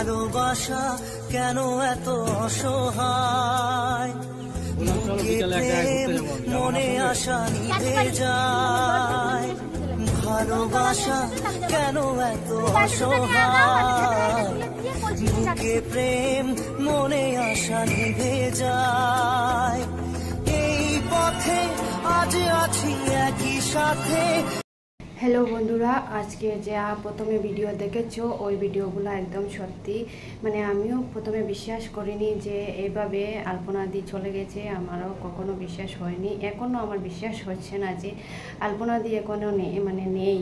ভালোবাসা কেন এত অসহায়, মনে আশা নিভে যায়। ভালোবাসা কেন এত অসহায়, বুকে প্রেম মনে আশা নিভে যায়। এই পথে আজ আছি একই সাথে। হ্যালো বন্ধুরা, আজকে যে প্রথমে ভিডিও দেখেছো ওই ভিডিওগুলো একদম সত্যি। মানে আমিও প্রথমে বিশ্বাস করিনি যে এইভাবে আলপনা দি চলে গেছে, আমারও কখনো বিশ্বাস হয়নি। এখনও আমার বিশ্বাস হচ্ছে না যে আলপনা দি এখনও নেই,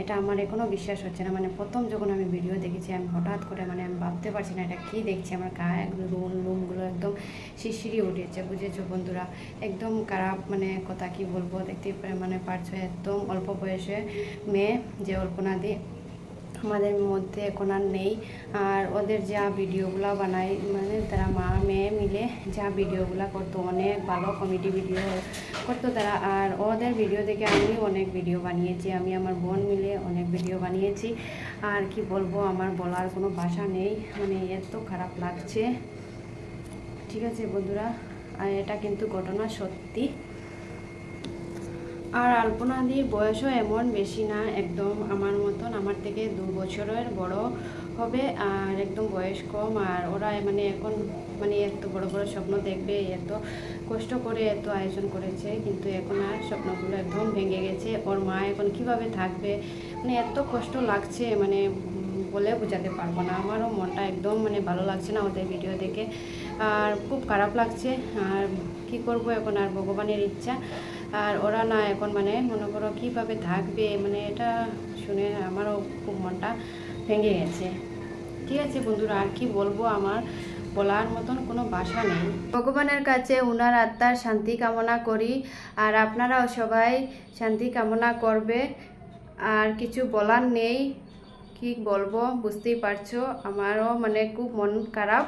এটা আমার এখনও বিশ্বাস হচ্ছে না। মানে প্রথম যখন আমি ভিডিও দেখেছি আমি হঠাৎ করে আমি ভাবতে পারছি না এটা কী দেখছি। আমার গায়ে লুমগুলো একদম শিরশিরি উঠেছে, বুঝেছো বন্ধুরা। একদম খারাপ কথা কি বলবো, দেখতে পারছো একদম অল্প বয়সে মেয়ে যে অল্পনা দি আমাদের মধ্যে এখন আর নেই। আর ওদের যা ভিডিওগুলো বানায় তারা মা মেয়ে মিলে যা ভিডিওগুলো করতো, অনেক ভালো কমেডি ভিডিও করতো তারা। আর ওদের ভিডিও দেখে আমি অনেক ভিডিও বানিয়েছি, আমি আমার বোন মিলে অনেক ভিডিও বানিয়েছি। আর কি বলবো, আমার বলার কোনো ভাষা নেই, এত খারাপ লাগছে। ঠিক আছে বন্ধুরা, আর এটা কিন্তু ঘটনা সত্যি। আর আলপনা দির বয়সও এমন বেশি না, একদম আমার মতন, আমার থেকে 2 বছরের বড় হবে। আর একদম বয়স কম। আর ওরা এখন এত বড় বড় স্বপ্ন দেখবে, এত কষ্ট করে এত আয়োজন করেছে, কিন্তু এখন আর স্বপ্নগুলো একদম ভেঙে গেছে। ওর মা এখন কিভাবে থাকবে, এত কষ্ট লাগছে, বলে বোঝাতে পারবো না। আমারও মনটা একদম ভালো লাগছে না ওদের ভিডিও দেখে, আর খুব খারাপ লাগছে। আর কি করব এখন, আর ভগবানের ইচ্ছা। আর ওরা না এখন মনে করো কীভাবে থাকবে, এটা শুনে আমারও খুব মনটা ভেঙে গেছে। ঠিক আছে বন্ধুরা, আর কি বলবো, আমার বলার মতন কোনো ভাষা নেই। ভগবানের কাছে উনার আত্মার শান্তি কামনা করি, আর আপনারাও সবাই শান্তি কামনা করবে। আর কিছু বলার নেই, কি বলবো বুঝতেই পারছো, আমারও খুব মন খারাপ।